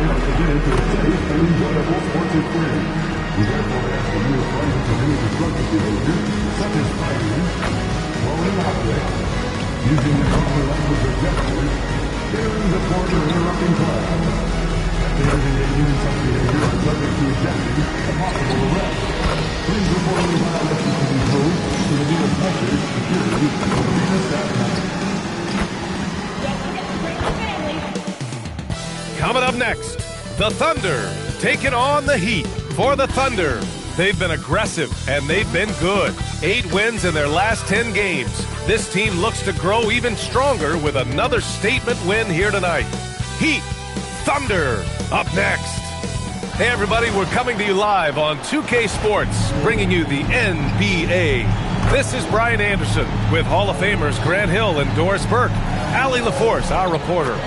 are committed to a safe and enjoyable sports experience. We therefore ask that you refrain from any destructive behavior, such as fighting, throwing objects, using the proper language or gestures, failing to support or interrupting class. Spectators engaging in such behavior are subject to ejecting and possible arrest. Please report any violations to these rules to the nearest ushers, security, or arena staff member. Coming up next, the Thunder taking on the Heat. For the Thunder, they've been aggressive and they've been good. 8 wins in their last 10 games. This team looks to grow even stronger with another statement win here tonight. Heat, Thunder, up next. Hey everybody, we're coming to you live on 2K Sports, bringing you the NBA. This is Brian Anderson with Hall of Famers Grant Hill and Doris Burke. Allie LaForce, our reporter.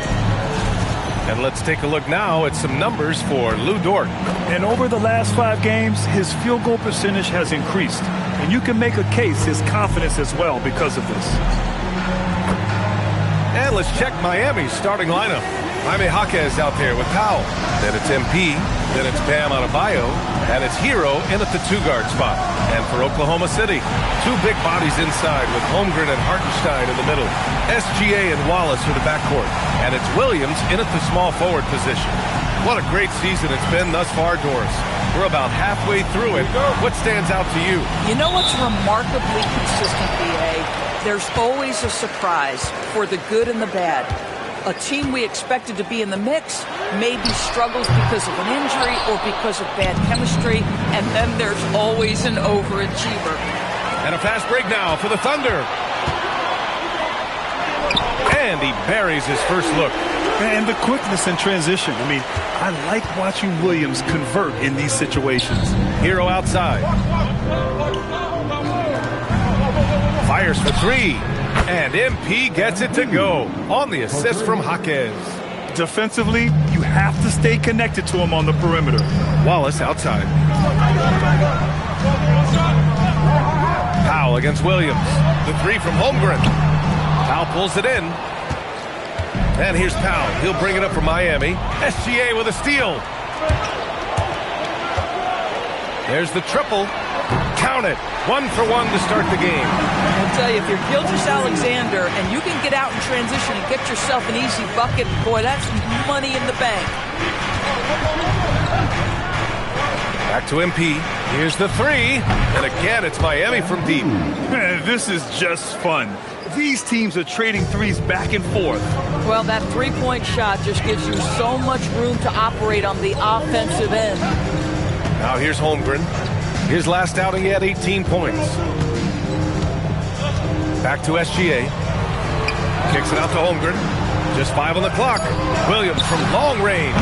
And let's take a look now at some numbers for Lou Dort. And over the last 5 games, his field goal percentage has increased. And you can make a case his confidence as well because of this. And let's check Miami's starting lineup. Jaime Jaquez out there with Powell. Then it's MP. Then it's Bam Adebayo. And it's Hero in at the 2-guard spot. And for Oklahoma City, 2 big bodies inside with Holmgren and Hartenstein in the middle. SGA and Wallace for the backcourt. And it's Williams in at the small forward position. What a great season it's been thus far, Doris. We're about halfway through it. What stands out to you? You know what's remarkably consistent, BA? There's always a surprise for the good and the bad. A team we expected to be in the mix maybe struggles because of an injury or because of bad chemistry, and then there's always an overachiever. And a fast break now for the Thunder. And he buries his first look. And the quickness in transition. I mean, I like watching Williams convert in these situations. Hero outside. Fires for 3. And MP gets it to go on the assist from Jaquez. Defensively, you have to stay connected to him on the perimeter. Wallace outside. Powell against Williams. The 3 from Holmgren. Powell pulls it in. And here's Powell. He'll bring it up for Miami. SGA with a steal. There's the triple. Count it. 1 for 1 to start the game. I'll tell you, if you're Gilgeous Alexander and you can get out in transition and get yourself an easy bucket, boy, that's money in the bank. Back to MP. Here's the 3. And again, it's Miami from deep. Man, this is just fun. These teams are trading threes back and forth. Well, that three-point shot just gives you so much room to operate on the offensive end. Now here's Holmgren. His last outing, he had 18 points. Back to SGA. Kicks it out to Holmgren. Just 5 on the clock. Williams from long range.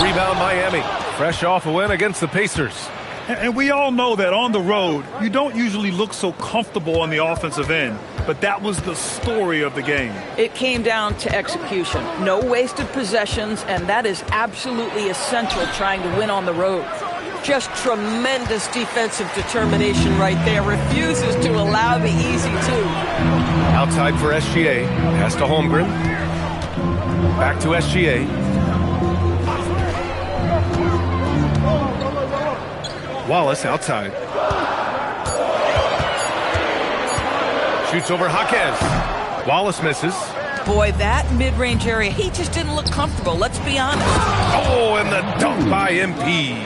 Rebound Miami. Fresh off a win against the Pacers. And we all know that on the road, you don't usually look so comfortable on the offensive end. But that was the story of the game. It came down to execution. No wasted possessions, and that is absolutely essential trying to win on the road. Just tremendous defensive determination right there. Refuses to allow the easy 2. Outside for SGA. Pass to Holmgren. Back to SGA. Wallace outside. Shoots over Jaquez. Wallace misses. Boy, that mid-range area, he just didn't look comfortable, let's be honest. Oh, and the dunk by MP.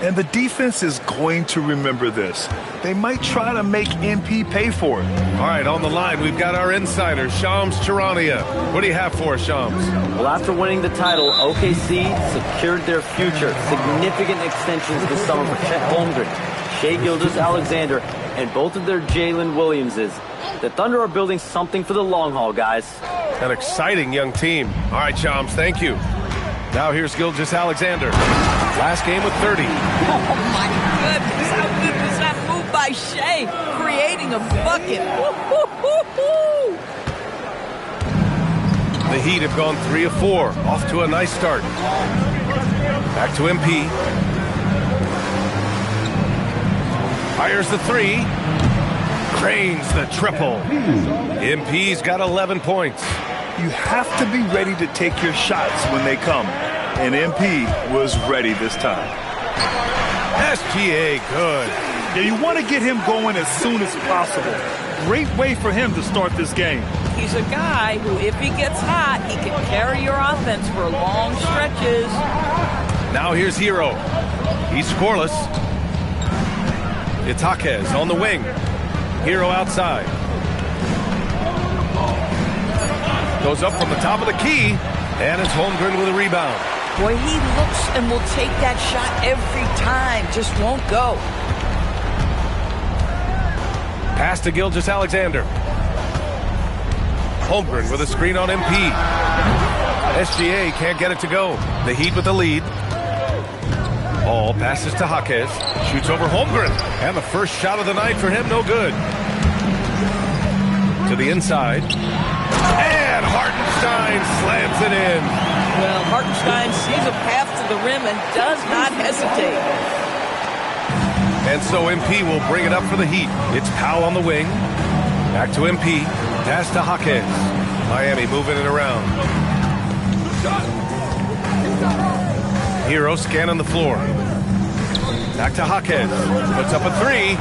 And the defense is going to remember this. They might try to make MP pay for it. All right, on the line, we've got our insider, Shams Charania. What do you have for us, Shams? Well, after winning the title, OKC secured their future. Significant extensions this summer for Chet Holmgren, Shai Gilgeous Alexander, and both of their Jalen Williamses. The Thunder are building something for the long haul, guys. An exciting young team. All right, Shams, thank you. Now here's Gilgeous Alexander. Last game with 30. Oh, my goodness. How good was that move by Shai? Creating a bucket. Woo-hoo-hoo-hoo. The Heat have gone 3 of 4. Off to a nice start. Back to MP. Fires the 3. Cranes the triple. MP's got 11 points. You have to be ready to take your shots when they come. and MP was ready this time. SGA good. Yeah, you want to get him going as soon as possible. Great way for him to start this game. He's a guy who, if he gets hot, he can carry your offense for long stretches. Now here's Hero. He's scoreless. It's Jaquez on the wing. Hero outside. Goes up from the top of the key, and it's Holmgren with a rebound. Boy, he looks and will take that shot every time, just won't go. Pass to Gilgeous Alexander. Holmgren with a screen on MP. SGA can't get it to go. The Heat with the lead. All passes to Jaquez. Shoots over Holmgren. And the first shot of the night for him, no good. To the inside. And Hartenstein slams it in. Well, Hartenstein sees a path to the rim and does not hesitate. And so MP will bring it up for the Heat. It's Powell on the wing. Back to MP. Pass to Jaquez. Miami moving it around. Hero scanning the floor. Back to Jaquez. Puts up a three.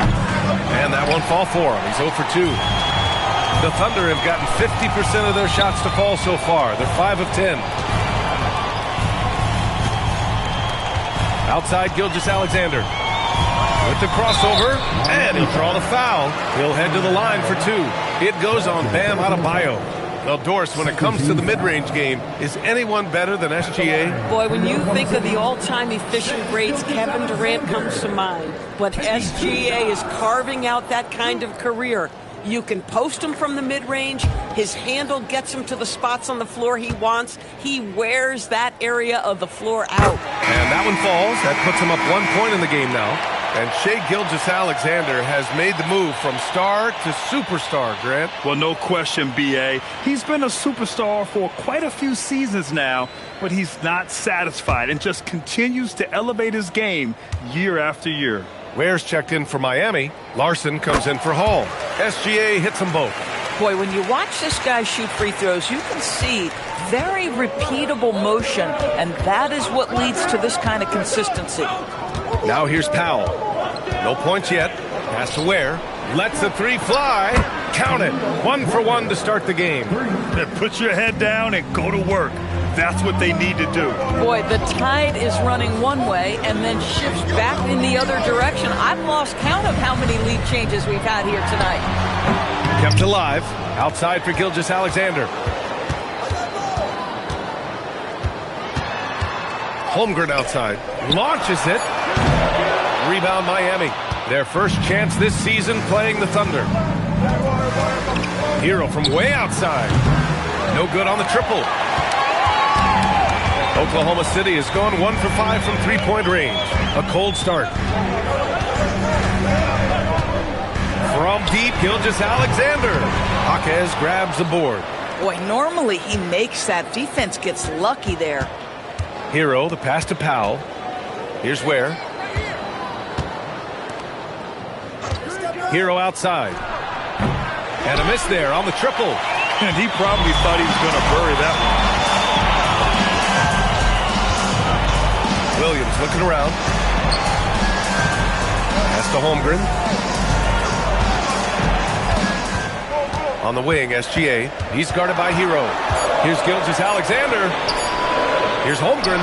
And that won't fall for him. He's 0 for 2. The Thunder have gotten 50% of their shots to fall so far. They're 5 of 10. Outside Gilgeous Alexander. With the crossover, and he'll draw the foul. He'll head to the line for 2. It goes on Bam Adebayo. Well, Doris, when it comes to the mid-range game, is anyone better than SGA? Boy, when you think of the all-time efficient greats, Kevin Durant comes to mind. But SGA is carving out that kind of career. You can post him from the mid-range. His handle gets him to the spots on the floor he wants. He wears that area of the floor out. And that one falls. That puts him up 1 point in the game now. And Shai Gilgeous Alexander has made the move from star to superstar, Grant. Well, no question, B.A. He's been a superstar for quite a few seasons now, but he's not satisfied and just continues to elevate his game year after year. Ware's checked in for Miami. Larson comes in for Hall. SGA hits them both. Boy, when you watch this guy shoot free throws, you can see very repeatable motion, and that is what leads to this kind of consistency. Now here's Powell. No points yet. Pass to Ware. Lets the three fly. Count it. 1 for 1 to start the game. Put your head down and go to work. That's what they need to do. Boy, the tide is running one way and then shifts back in the other direction. I've lost count of how many lead changes we've had here tonight. Kept alive. Outside for Gilgeous Alexander. Holmgren outside. Launches it. Rebound Miami. Their first chance this season playing the Thunder. Hero from way outside. No good on the triple. Oklahoma City is going 1 for 5 from three-point range. A cold start. From deep, Gilgeous Alexander. Jaquez grabs the board. Boy, normally he makes that. Defense gets lucky there. Hero, the pass to Powell. Here's Ware. Hero outside. And a miss there on the triple. And he probably thought he was going to bury that one. Williams looking around. Pass to Holmgren. On the wing, SGA. He's guarded by Hero. Here's Gilgeous Alexander. Here's Holmgren.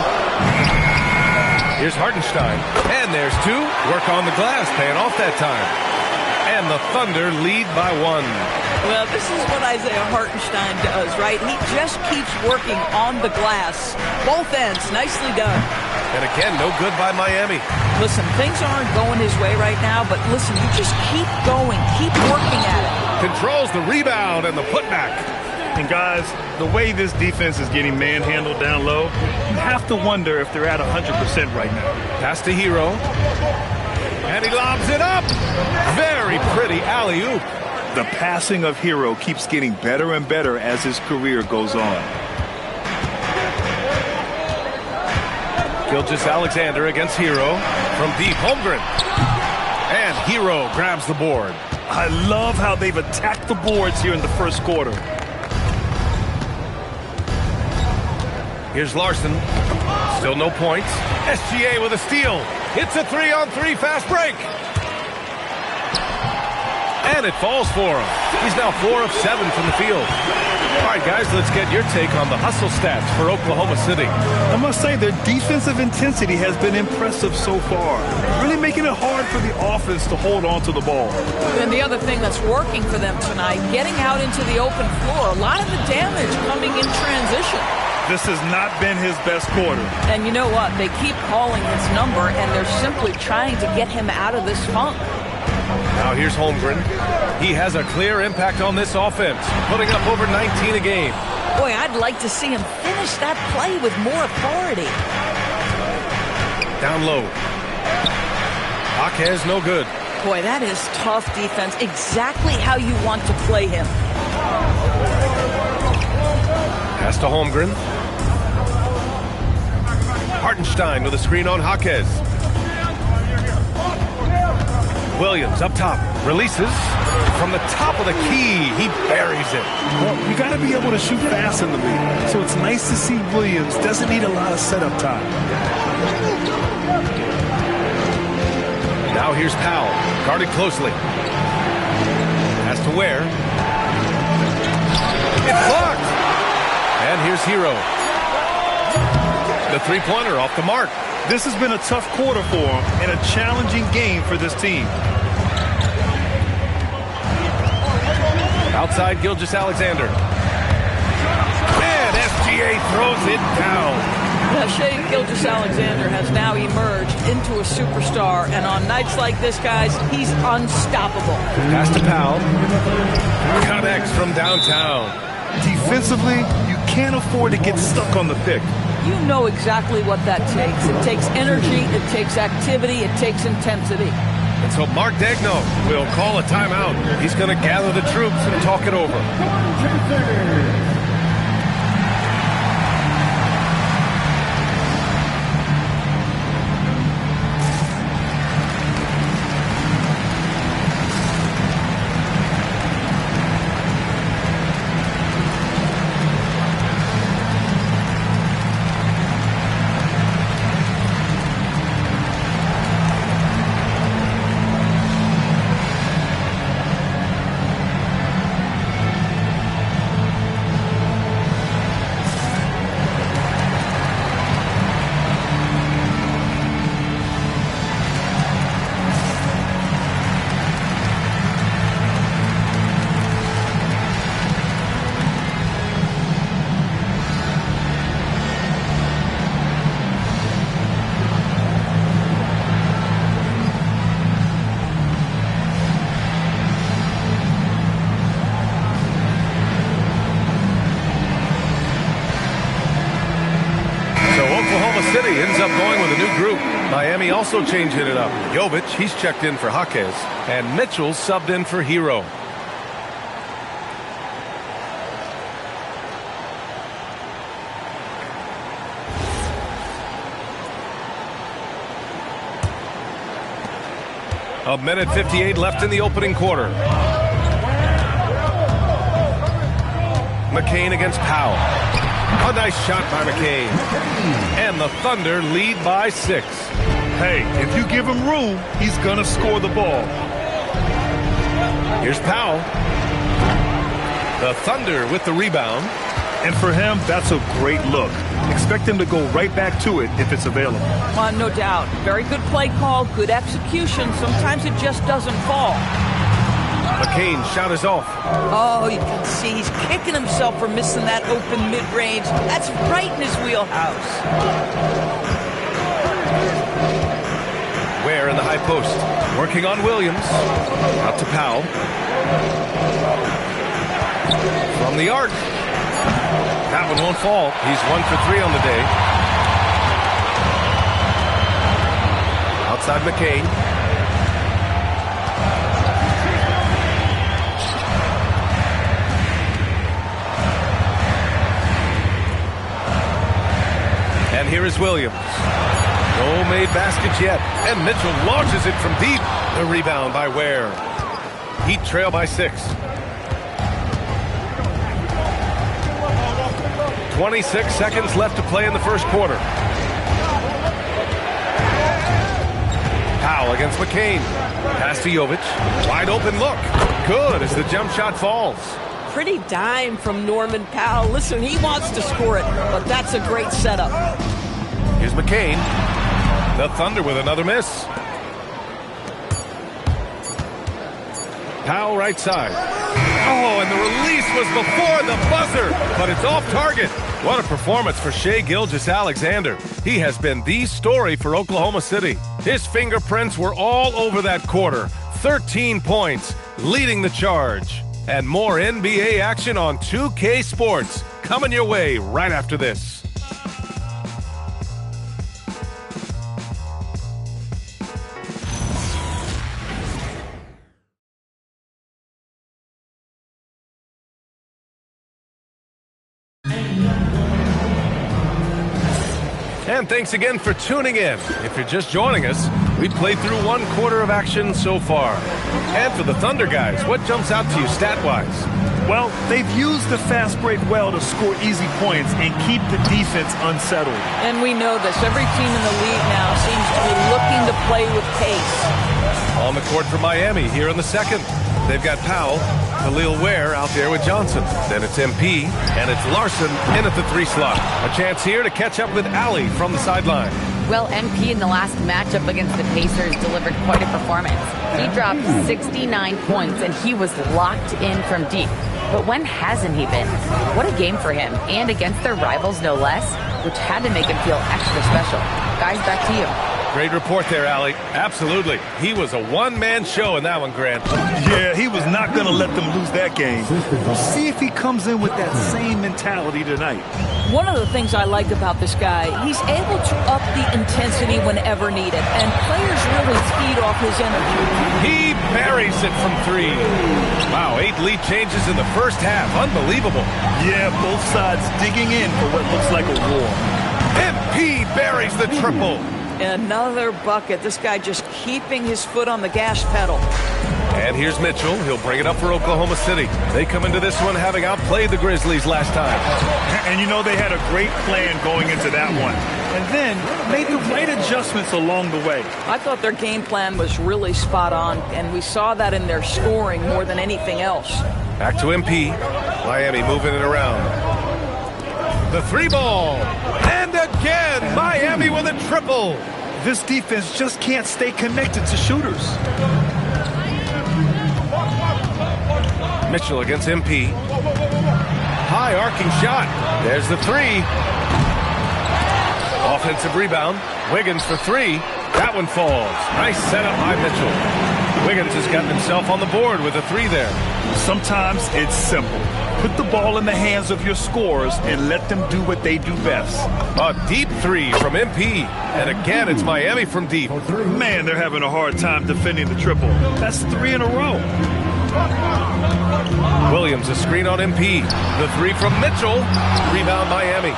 Here's Hartenstein. And there's 2. Work on the glass, paying off that time. And the Thunder lead by 1. Well, this is what Isaiah Hartenstein does, right? He just keeps working on the glass. Both ends, nicely done. And again, no good by Miami. Listen, things aren't going his way right now, but listen, you just keep going, keep working at it. Controls the rebound and the putback. And guys, the way this defense is getting manhandled down low, you have to wonder if they're at 100% right now. Pass to Hero. And he lobs it up. Very pretty alley-oop. The passing of Hero keeps getting better and better as his career goes on. Gilgeous Alexander against Hero. From deep, Holmgren. And Hero grabs the board. I love how they've attacked the boards here in the first quarter. Here's Larson. Still no points. SGA with a steal. Hits a 3-on-3 fast break. And it falls for him. He's now 4 of 7 from the field. All right, guys, let's get your take on the hustle stats for Oklahoma City. I must say their defensive intensity has been impressive so far, really making it hard for the offense to hold on to the ball. And the other thing that's working for them tonight, getting out into the open floor, a lot of the damage coming in transition. This has not been his best quarter. And you know what? They keep calling his number, and they're simply trying to get him out of this funk. Now here's Holmgren. He has a clear impact on this offense, putting up over 19 a game. Boy, I'd like to see him finish that play with more authority. Down low. Jaquez no good. Boy, that is tough defense. Exactly how you want to play him. Pass to Holmgren. Hartenstein with a screen on Jaquez. Williams up top, releases from the top of the key. He buries it. Well, you got to be able to shoot fast in the league, so it's nice to see Williams doesn't need a lot of setup time. Now here's Powell, guarded closely. Has to Ware. It's blocked. And here's Hero. The three-pointer off the mark. This has been a tough quarter for him and a challenging game for this team. Outside Gilgeous Alexander. And SGA throws it down. Now, Shai Gilgeous Alexander has now emerged into a superstar, and on nights like this, guys, he's unstoppable. Pass to Powell. Connects from downtown. Defensively, you can't afford to get stuck on the pick. You know exactly what that takes. It takes energy, it takes activity, it takes intensity. And so Mark Daigneault will call a timeout. He's going to gather the troops and talk it over. City ends up going with a new group. Miami also changing it up. Jovic, he's checked in for Jaquez, and Mitchell subbed in for Hero. A minute 58 left in the opening quarter. McCain against Powell. A nice shot by McCain. And the Thunder lead by 6. Hey, if you give him room, he's going to score the ball. Here's Powell. The Thunder with the rebound. And for him, that's a great look. Expect him to go right back to it if it's available. No doubt. Very good play call, good execution. Sometimes it just doesn't fall. McCain's shot is off. Oh, you can see he's kicking himself for missing that open mid-range. That's right in his wheelhouse. Ware in the high post. Working on Williams. Out to Powell. From the arc. That one won't fall. He's 1 for 3 on the day. Outside McCain. And here is Williams. No made baskets yet. And Mitchell launches it from deep. The rebound by Ware. Heat trail by 6. 26 seconds left to play in the first quarter. Powell against McCain. Pass to Jovic. Wide open look. Good as the jump shot falls. Pretty dime from Norman Powell. Listen, he wants to score it, but that's a great setup. Here's McCain. The Thunder with another miss. Powell right side. Oh, and the release was before the buzzer, but it's off target. What a performance for Shai Gilgeous-Alexander. He has been the story for Oklahoma City. His fingerprints were all over that quarter. 13 points, leading the charge. And more NBA action on 2K Sports coming your way right after this. And thanks again for tuning in. If you're just joining us, we've played through one quarter of action so far. And for the Thunder guys, what jumps out to you stat-wise? Well, they've used the fast break well to score easy points and keep the defense unsettled. And we know this. Every team in the league now seems to be looking to play with pace. On the court for Miami here in the second. They've got Powell, Khalil Ware out there with Johnson. Then it's MP, and it's Larson in at the 3 slot. A chance here to catch up with Allie from the sideline. Well, MP in the last matchup against the Pacers delivered quite a performance. He dropped 69 points, and he was locked in from deep. But when hasn't he been? What a game for him, and against their rivals no less, which had to make him feel extra special. Guys, back to you. Great report there, Allie. Absolutely. He was a one-man show in that one, Grant. Yeah, he was not going to let them lose that game. We'll see if he comes in with that same mentality tonight. One of the things I like about this guy, he's able to up the intensity whenever needed, and players really feed off his energy. He buries it from 3. Wow, 8 lead changes in the first half. Unbelievable. Yeah, both sides digging in for what looks like a war. MP buries the triple. Another bucket. This guy just keeping his foot on the gas pedal. And here's Mitchell. He'll bring it up for Oklahoma City. They come into this one having outplayed the Grizzlies last time. And you know they had a great plan going into that one. And then made the right adjustments along the way. I thought their game plan was really spot on, and we saw that in their scoring more than anything else. Back to MP. Miami moving it around. The 3 ball. And again, Miami with a triple. This defense just can't stay connected to shooters. Mitchell against MP. High arcing shot. There's the 3. Offensive rebound. Wiggins for 3. That one falls. Nice setup by Mitchell. Wiggins has gotten himself on the board with a 3 there. Sometimes it's simple. Put the ball in the hands of your scorers and let them do what they do best. A deep 3 from MP. And again, it's Miami from deep. Man, they're having a hard time defending the triple. That's 3 in a row. Williams, a screen on MP. The 3 from Mitchell. Rebound Miami.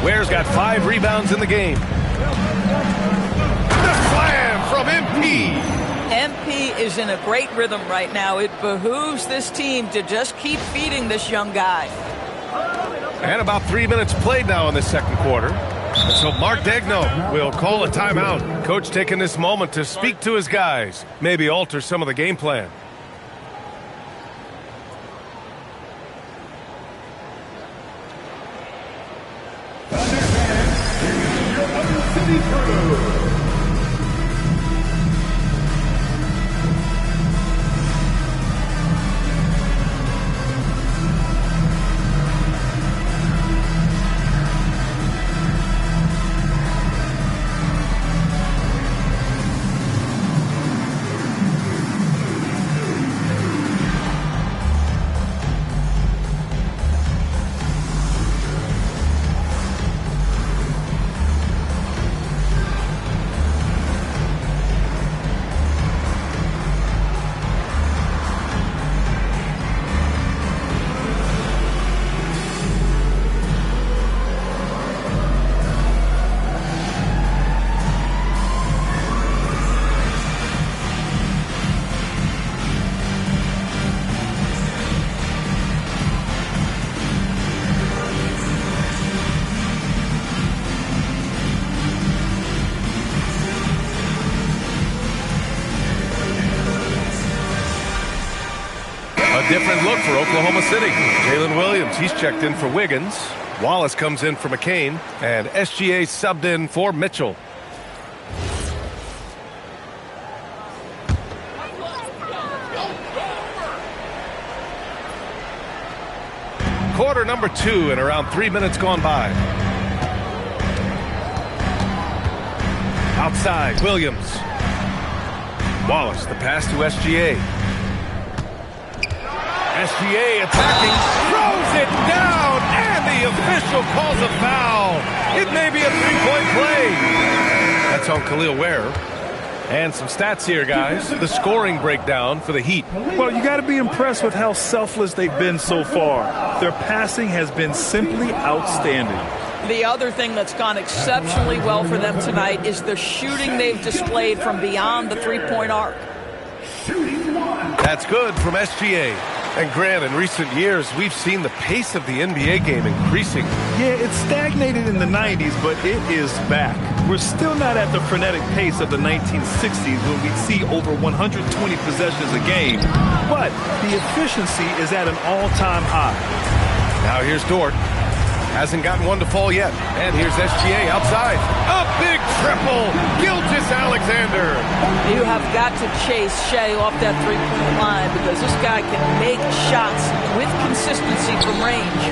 Ware's got 5 rebounds in the game. The slam from MP. MP is in a great rhythm right now. It behooves this team to just keep feeding this young guy. And about 3 minutes played now in the second quarter. So Mark Degno will call a timeout. Coach taking this moment to speak to his guys, maybe alter some of the game plan. A different look for Oklahoma City. Jalen Williams, he's checked in for Wiggins. Wallace comes in for McCain. And SGA subbed in for Mitchell. Quarter number 2 and around 3 minutes gone by. Outside, Williams. Wallace, the pass to SGA. SGA attacking, throws it down, and the official calls a foul. It may be a three-point play. That's on Khalil Ware. And some stats here, guys. The scoring breakdown for the Heat. Well, you got to be impressed with how selfless they've been so far. Their passing has been simply outstanding. The other thing that's gone exceptionally well for them tonight is the shooting they've displayed from beyond the three-point arc. That's good from SGA. And Grant, in recent years, we've seen the pace of the NBA game increasing. Yeah, it stagnated in the 90s, but it is back. We're still not at the frenetic pace of the 1960s when we'd see over 120 possessions a game. But the efficiency is at an all-time high. Now here's Dort. Hasn't gotten one to fall yet. And here's SGA outside. A big triple. Gilgeous Alexander. You have got to chase Shai off that three-point line because this guy can make shots with consistency from range.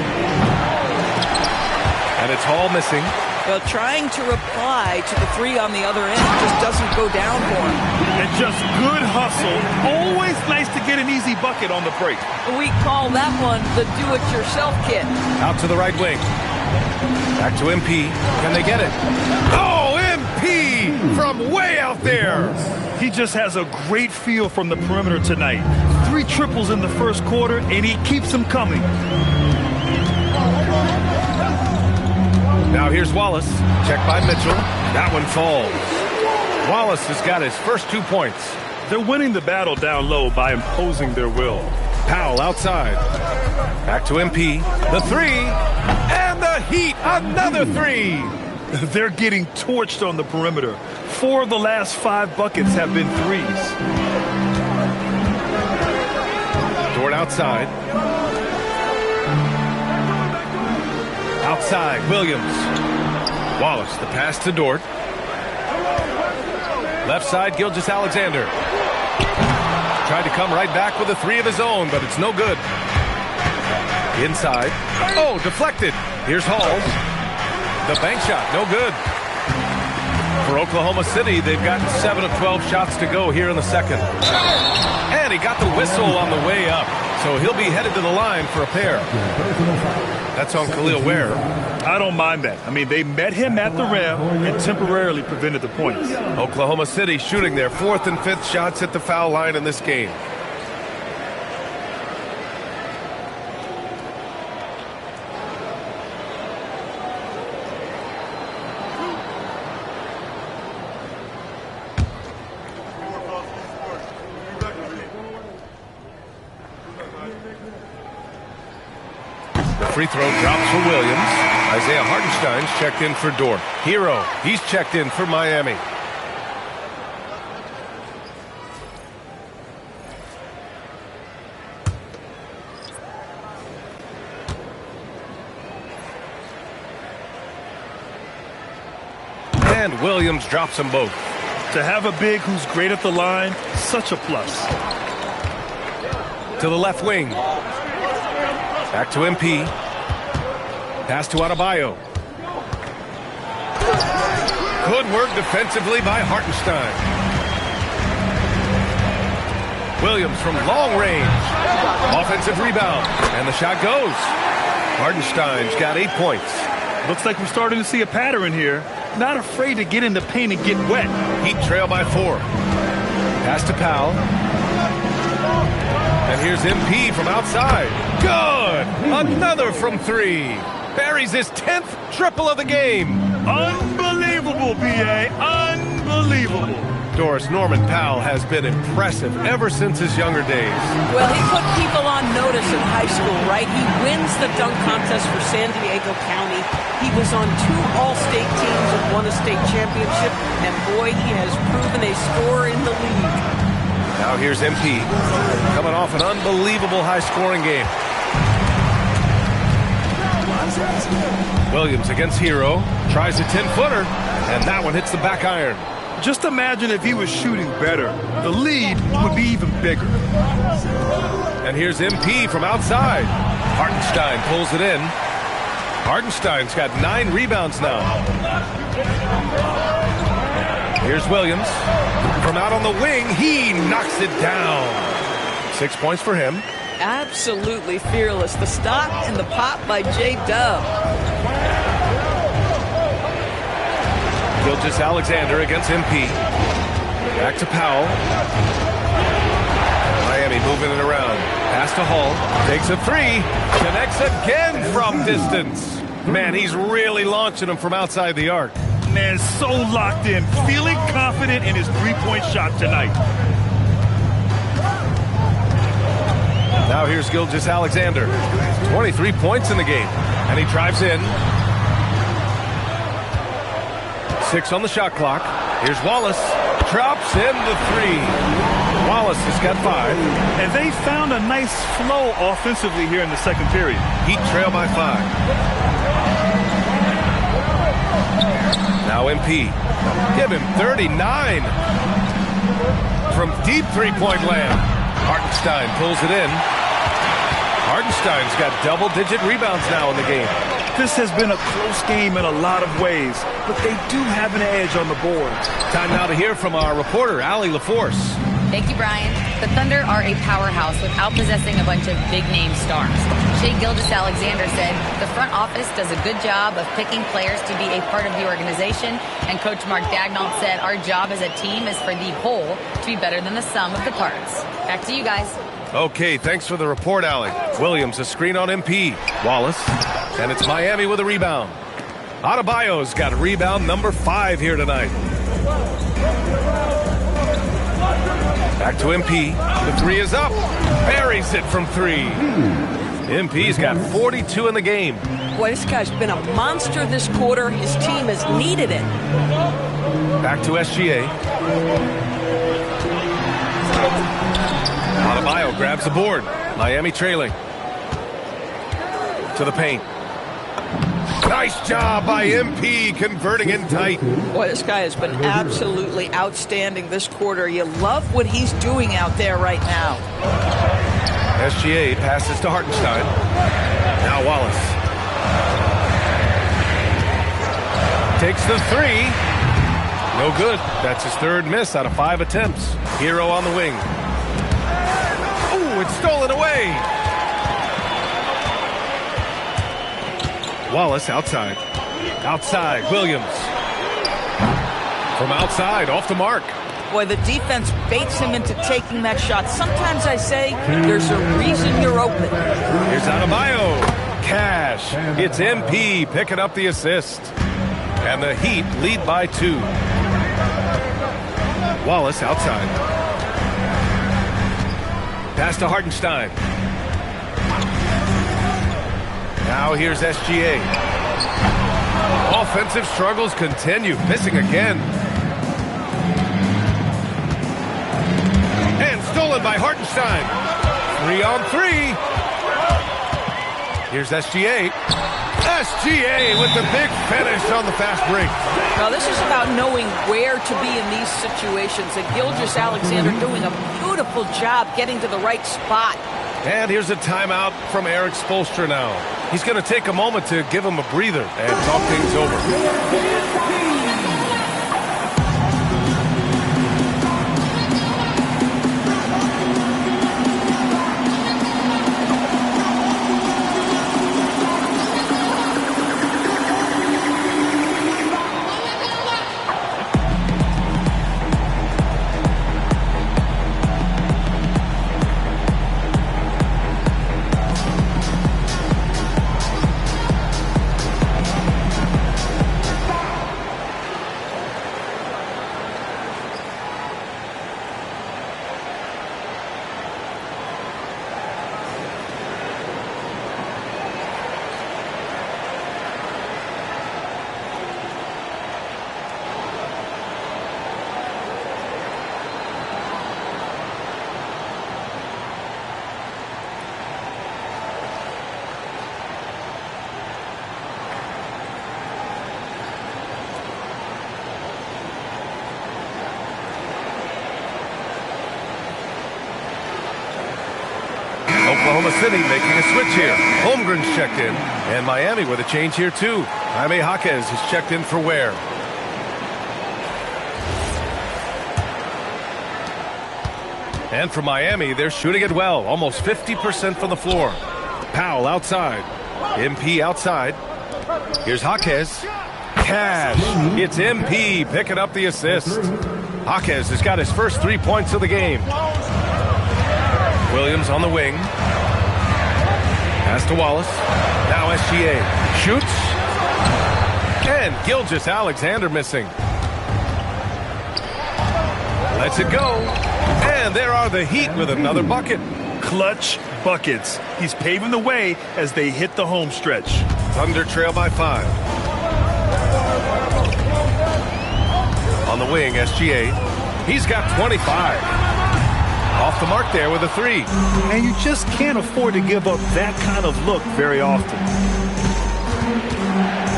And it's Hall missing. Well, trying to reply to the three on the other end just doesn't go down for him. And just good hustle. Always nice to get an easy bucket on the break. We call that one the do-it-yourself kit. Out to the right wing. Back to MP. Can they get it? Oh, MP from way out there. He just has a great feel from the perimeter tonight. 3 triples in the first quarter, and he keeps them coming. Now here's Wallace. Check by Mitchell. That one falls. Wallace has got his first 2 points. They're winning the battle down low by imposing their will. Powell outside. Back to MP. The 3. And the Heat. Another 3. They're getting torched on the perimeter. 4 of the last 5 buckets have been threes. Dort outside. Outside, Williams. Wallace, the pass to Dort. Left side, Gilgeous Alexander. Tried to come right back with a 3 of his own, but it's no good. Inside. Oh, deflected. Here's Hall. The bank shot, no good. For Oklahoma City, they've gotten 7 of 12 shots to go here in the second. And he got the whistle on the way up, so he'll be headed to the line for a pair. That's on Khalil Ware. I don't mind that. I mean, they met him at the rim and temporarily prevented the points. Oklahoma City shooting their 4th and 5th shots at the foul line in this game. Free throw drops for Williams. Isaiah Hartenstein's checked in for Dort. Hero, he's checked in for Miami. And Williams drops them both. To have a big who's great at the line, such a plus. To the left wing. Back to MP. Pass to Adebayo. Good work defensively by Hartenstein. Williams from long range. Offensive rebound. And the shot goes. Hartenstein's got 8 points. Looks like we're starting to see a pattern here. Not afraid to get in the paint and get wet. Heat trail by 4. Pass to Powell. And here's MP from outside. Good! Another from 3. Buries his 10th triple of the game. Unbelievable, B.A. Unbelievable. Doris, Norman Powell has been impressive ever since his younger days. Well, he put people on notice in high school, right? He wins the dunk contest for San Diego County. He was on 2 All-State teams and won a state championship. And boy, he has proven a scorer in the league. Now here's MP, coming off an unbelievable high-scoring game. Williams against Hero, tries a 10-footer, and that one hits the back iron. Just imagine if he was shooting better. The lead would be even bigger. And here's MP from outside. Hartenstein pulls it in. Hartenstein's got 9 rebounds now. Here's Williams. From out on the wing, he knocks it down. 6 points for him. Absolutely fearless. The stop and the pop by J-Dub. Gilgeous Alexander against MP. Back to Powell. Miami moving it around. Pass to Hall. Takes a 3. Connects again from distance. Man, he's really launching them from outside the arc. Man, so locked in. Feeling confident in his three-point shot tonight. Now here's Gilgeous Alexander. 23 points in the game. And he drives in. 6 on the shot clock. Here's Wallace. Drops in the 3. Wallace has got 5. And they found a nice flow offensively here in the second period. Heat trail by 5. Now MP. Give him 39. From deep three-point land. Hartenstein pulls it in. Hartenstein's got double-digit rebounds now in the game. This has been a close game in a lot of ways, but they do have an edge on the board. Time now to hear from our reporter, Allie LaForce. Thank you, Brian. The Thunder are a powerhouse without possessing a bunch of big-name stars. Shai Gilgeous-Alexander said the front office does a good job of picking players to be a part of the organization, and Coach Mark Daigneault said our job as a team is for the whole to be better than the sum of the parts. Back to you guys. Okay, thanks for the report, Allie. Williams, a screen on MP. Wallace, and it's Miami with a rebound. Adebayo's got rebound number 5 here tonight. Back to MP. The 3 is up. Buries it from 3. MP's got 42 in the game. Boy, this guy's been a monster this quarter. His team has needed it. Back to SGA. Adebayo grabs the board. Miami trailing. To the paint. Nice job by MP converting in tight. Boy, this guy has been absolutely outstanding this quarter. You love what he's doing out there right now. SGA passes to Hartenstein. Now Wallace. Takes the 3. No good. That's his 3rd miss out of 5 attempts. Hero on the wing. Ooh, it's stolen away. Wallace outside. Outside, Williams. From outside, off the mark. Boy, the defense baits him into taking that shot. Sometimes I say there's a reason you're open. Here's Adebayo. Cash. It's MP picking up the assist. And the Heat lead by 2. Wallace outside. Pass to Hartenstein. Now here's SGA. Offensive struggles continue. Missing again. And stolen by Hartenstein. 3 on 3. Here's SGA. SGA with the big finish on the fast break. Now, this is about knowing where to be in these situations. And Gilgeous Alexander doing a beautiful job getting to the right spot. And here's a timeout from Eric Spoelstra now. He's going to take a moment to give him a breather and talk things over. Oklahoma City making a switch here. Holmgren's checked in, and Miami with a change here too. Jaime Jaquez is checked in for Ware. And for Miami, they're shooting it well, almost 50% from the floor. Powell outside. MP outside. Here's Jaquez. Cash. It's MP picking up the assist. Jaquez has got his first 3 points of the game. Williams on the wing. Pass to Wallace. Now SGA. Shoots. And Gilgeous Alexander missing. Lets it go. And there are the Heat with another bucket. Clutch buckets. He's paving the way as they hit the home stretch. Thunder trail by 5. On the wing, SGA. He's got 25. Off the mark there with a 3. And you just can't afford to give up that kind of look very often.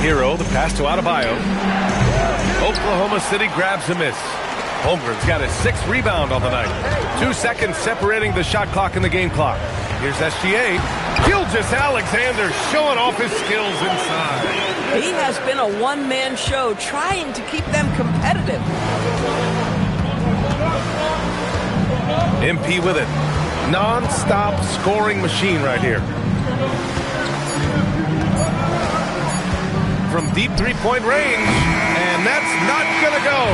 Hero, the pass to Adebayo. Oklahoma City grabs a miss. Holmgren's got his 6th rebound on the night. 2 seconds separating the shot clock and the game clock. Here's SGA. Gilgeous Alexander showing off his skills inside. He has been a one-man show trying to keep them competitive. MP with it. Non-stop scoring machine right here. From deep three-point range, and that's not going to go.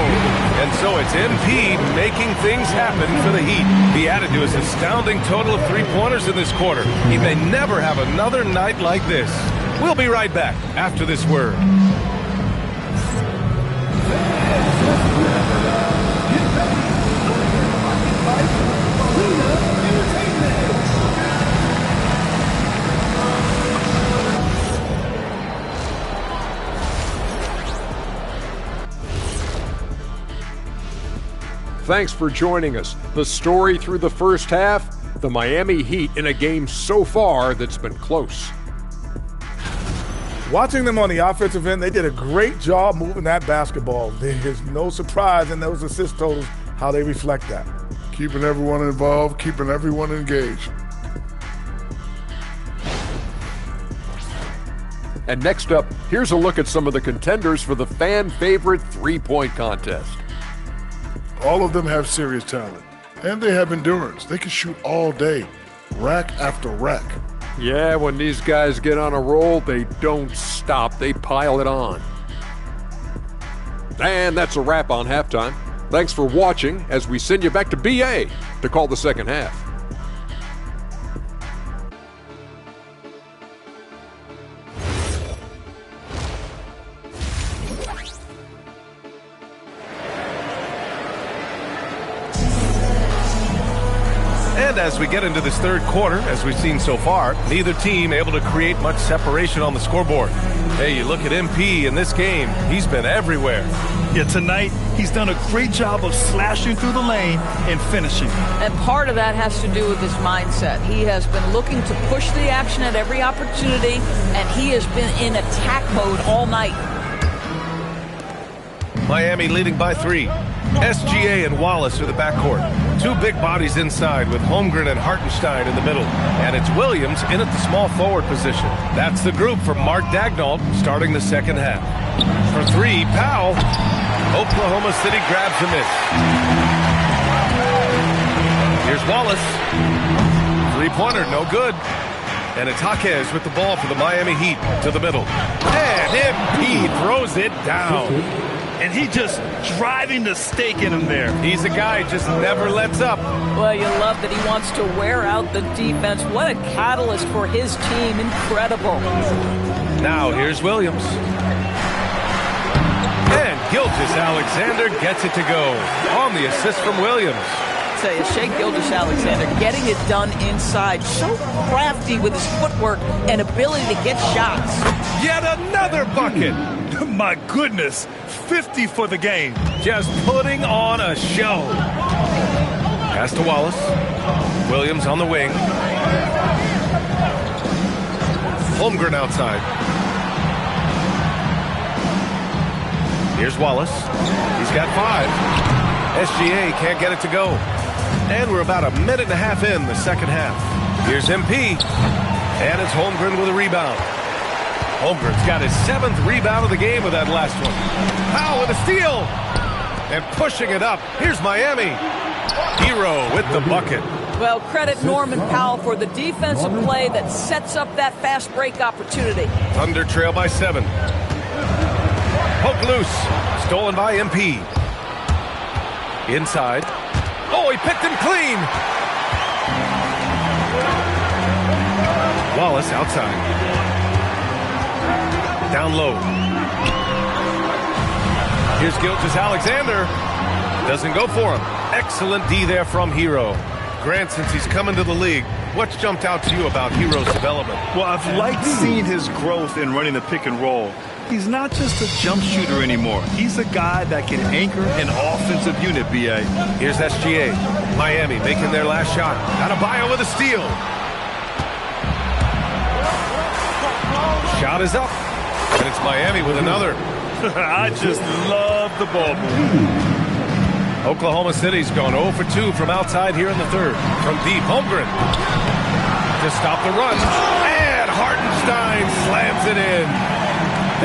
And so it's MP making things happen for the Heat. He added to his astounding total of 3-pointers in this quarter. He may never have another night like this. We'll be right back after this word. Thanks for joining us. The story through the first half, the Miami Heat in a game so far that's been close. Watching them on the offensive end, they did a great job moving that basketball. There's no surprise in those assist totals how they reflect that. Keeping everyone involved, keeping everyone engaged. And next up, here's a look at some of the contenders for the fan-favorite three-point contest. All of them have serious talent, and they have endurance. They can shoot all day, rack after rack. Yeah, when these guys get on a roll, they don't stop. They pile it on. And that's a wrap on halftime. Thanks for watching as we send you back to BA to call the second half. And as we get into this third quarter, as we've seen so far, neither team able to create much separation on the scoreboard. Hey, you look at MP in this game, he's been everywhere. Yeah, tonight, he's done a great job of slashing through the lane and finishing. And part of that has to do with his mindset. He has been looking to push the action at every opportunity, and he has been in attack mode all night. Miami leading by 3. SGA and Wallace are the backcourt. 2 big bodies inside with Holmgren and Hartenstein in the middle. And it's Williams in at the small forward position. That's the group for Mark Daigneault starting the second half. For 3, Powell. Oklahoma City grabs a miss. Here's Wallace. 3-pointer, no good. And it's Jaquez with the ball for the Miami Heat to the middle. And MP throws it down. And he just driving the stake in him there. He's a guy just never lets up. Well, you love that he wants to wear out the defense. What a catalyst for his team. Incredible. Now here's Williams. And Gilgeous Alexander gets it to go on the assist from Williams. I tell you, Shai Gilgeous Alexander getting it done inside. So crafty with his footwork and ability to get shots. Yet another bucket. My goodness, 50 for the game. Just putting on a show. Pass to Wallace. Williams on the wing. Holmgren outside. Here's Wallace. He's got 5. SGA can't get it to go. And we're about a minute and a half in the second half. Here's MP. And it's Holmgren with a rebound. Holmgren's got his 7th rebound of the game with that last one. Powell with a steal. And pushing it up. Here's Miami. Hero with the bucket. Well, credit Norman Powell for the defensive play that sets up that fast break opportunity. Thunder trail by 7. Poke loose. Stolen by MP. Inside. Oh, he picked him clean. Wallace outside. Down low. Here's Gilgeous Alexander. Doesn't go for him. Excellent D there from Hero. Grant, since he's coming to the league, what's jumped out to you about Hero's development? Well, I've liked seeing his growth in running the pick and roll. He's not just a jump shooter anymore. He's a guy that can anchor an offensive unit, B.A. Here's SGA. Miami making their last shot. Adebayo with a steal. Shot is up. And it's Miami with another. I just love the ball movement. Oklahoma City's gone 0 for 2 from outside here in the third. From deep, Holmgren to stop the run. And Hartenstein slams it in.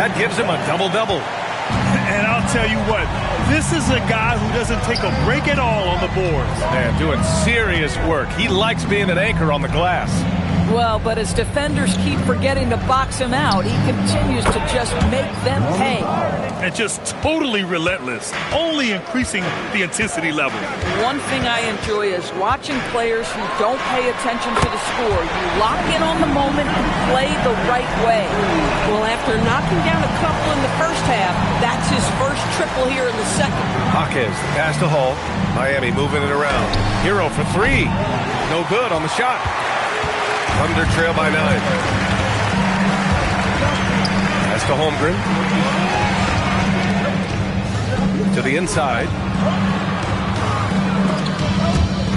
That gives him a double-double. And I'll tell you what, this is a guy who doesn't take a break at all on the boards. Man, doing serious work. He likes being an anchor on the glass. Well, but as defenders keep forgetting to box him out, he continues to just make them pay. And just totally relentless, only increasing the intensity level. One thing I enjoy is watching players who don't pay attention to the score. You lock in on the moment and play the right way. Well, after knocking down a couple in the first half, that's his first triple here in the second. Hawkins, pass to Hall. Miami moving it around. Hero for 3. No good on the shot. Thunder trail by 9. Pass to Holmgren. To the inside.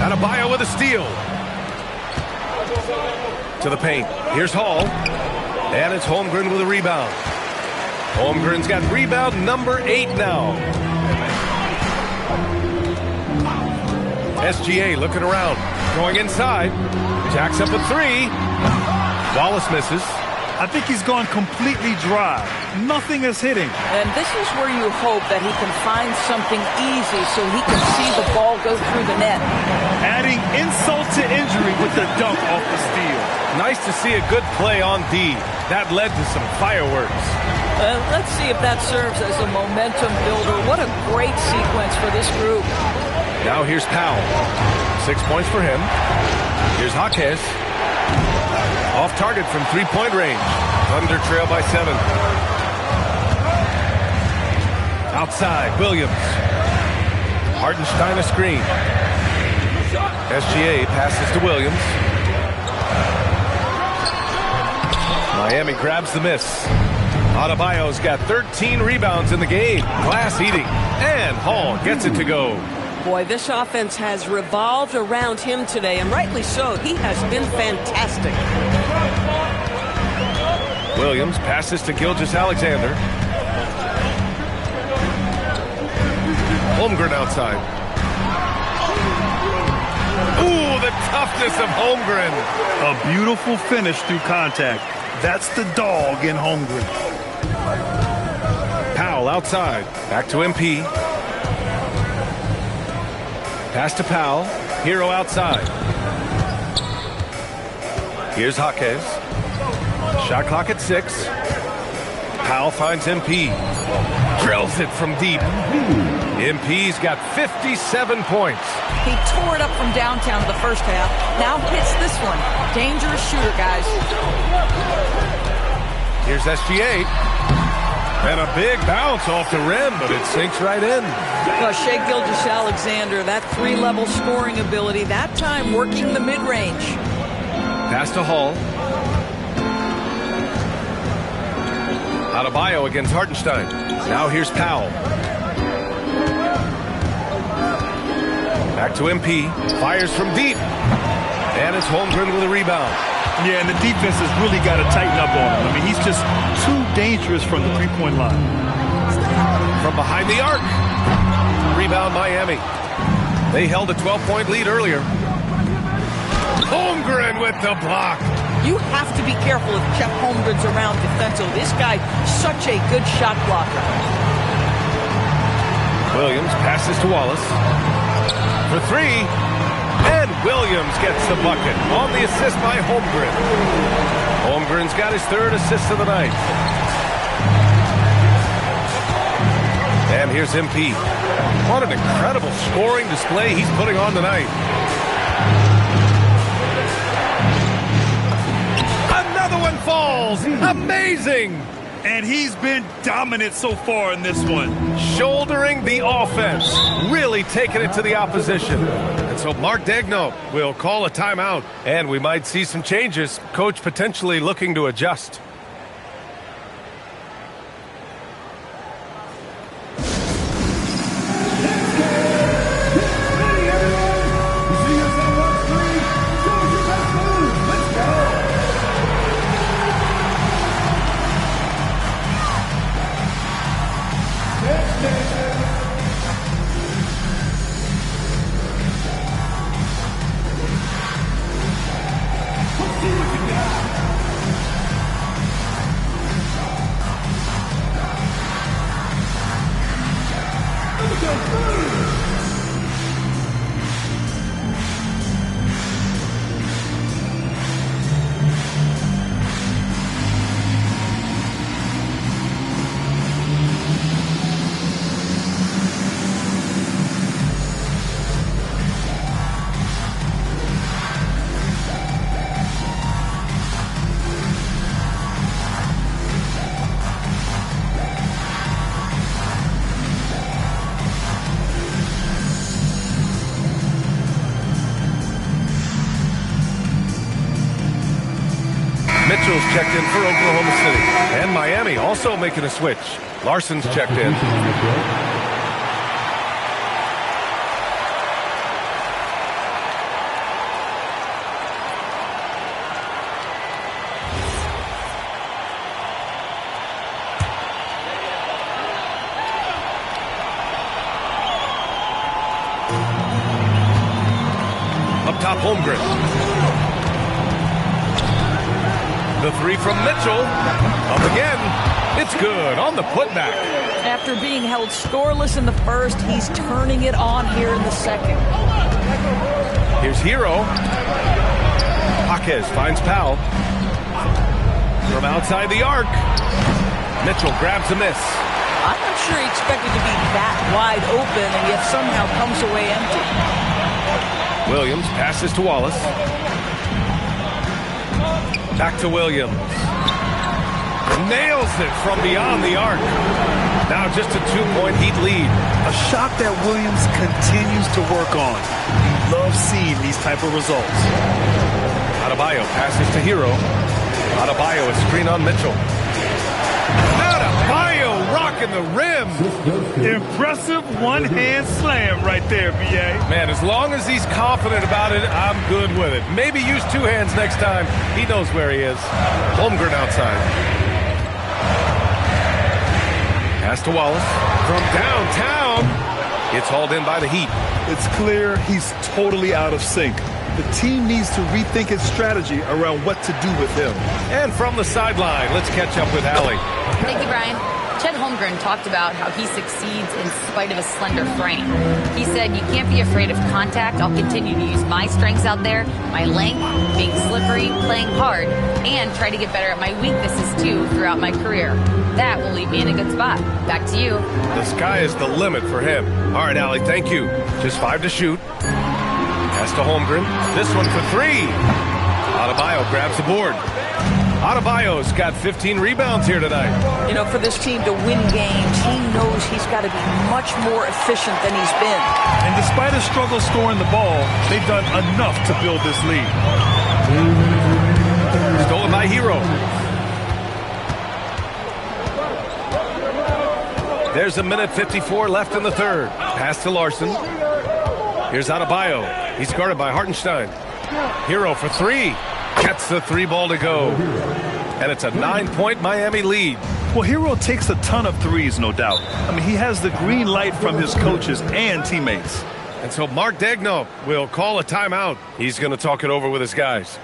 Adebayo with a steal. To the paint. Here's Hall. And it's Holmgren with a rebound. Holmgren's got rebound number 8 now. SGA looking around. Going inside. Jacks up a 3. Wallace misses. I think he's gone completely dry. Nothing is hitting. And this is where you hope that he can find something easy so he can see the ball go through the net. Adding insult to injury with the dunk off the steal. Nice to see a good play on D. That led to some fireworks. Let's see if that serves as a momentum builder. What a great sequence for this group. Now here's Powell. 6 points for him. Here's Hawkins. Off target from 3-point range. Thunder trail by 7. Outside, Williams. Hartenstein a screen. SGA passes to Williams. Miami grabs the miss. Adebayo's got 13 rebounds in the game. Glass eating. And Hall gets it to go. Boy, this offense has revolved around him today, and rightly so. He has been fantastic. Williams passes to Gilgeous Alexander. Holmgren outside. Ooh, the toughness of Holmgren. A beautiful finish through contact. That's the dog in Holmgren. Powell outside. Back to MP. Pass to Powell. Hero outside. Here's Hawkins. Shot clock at 6. Powell finds MP. Drills it from deep. MP's got 57 points. He tore it up from downtown in the first half. Now hits this one. Dangerous shooter, guys. Here's SGA. And a big bounce off the rim, but it sinks right in. Well, Shai Gilgeous Alexander, that 3-level scoring ability, that time working the mid-range. Pass to Hall. Adebayo against Hartenstein. Now here's Powell. Back to MP. Fires from deep. And it's Holmgren with a rebound. Yeah, and the defense has really got to tighten up on him. I mean, he's just too dangerous from the 3-point line. From behind the arc. Rebound Miami. They held a 12-point lead earlier. Holmgren with the block. You have to be careful if Chet Holmgren's around defensively. This guy, such a good shot blocker. Williams passes to Wallace for three, and Williams gets the bucket on the assist by Holmgren. Holmgren's got his third assist of the night. And here's MP. What an incredible scoring display he's putting on tonight. Another one falls. Amazing. And he's been dominant so far in this one. Shouldering the offense. Really taking it to the opposition. And so Mark Daigneault will call a timeout. And we might see some changes. Coach potentially looking to adjust. Mitchell's checked in for Oklahoma City. And Miami also making a switch. Larson's checked in. Up top, Holmgren. The three from Mitchell. Up again. It's good on the putback. After being held scoreless in the first, he's turning it on here in the second. Here's Hero. Jaquez finds Powell. From outside the arc. Mitchell grabs a miss. I'm not sure he expected to be that wide open and yet somehow comes away empty. Williams passes to Wallace. Back to Williams. Nails it from beyond the arc. Now just a 2-point Heat lead. A shot that Williams continues to work on. He loves seeing these type of results. Adebayo passes to Hero. Adebayo is screen on Mitchell. Adebayo rocking the rim. Impressive one-hand slam right there, B.A. Man, as long as he's confident about it, I'm good with it. Maybe use two hands next time. He knows where he is. Holmgren outside. Pass to Wallace. From downtown. It's hauled in by the Heat. It's clear he's totally out of sync. The team needs to rethink its strategy around what to do with him. And from the sideline, let's catch up with Allie. Thank you, Brian. Chet Holmgren talked about how he succeeds in spite of a slender frame. He said, "You can't be afraid of contact. I'll continue to use my strengths out there, my length, being slippery, playing hard, and try to get better at my weaknesses too throughout my career. That will leave me in a good spot." Back to you. The sky is the limit for him. All right, Allie, thank you. Just 5 to shoot. Pass to Holmgren. This one for 3. Adebayo grabs the board. Adebayo's got 15 rebounds here tonight. You know, for this team to win games, he knows he's got to be much more efficient than he's been. And despite a struggle scoring the ball, they've done enough to build this lead. Stolen by Hero. There's 1:54 left in the third. Pass to Larson. Here's Adebayo. He's guarded by Hartenstein. Hero for 3. Gets the 3 ball to go. And it's a 9-point Miami lead. Well, Hero takes a ton of threes, no doubt. I mean, he has the green light from his coaches and teammates. And so Mark Daigneault will call a timeout. He's going to talk it over with his guys.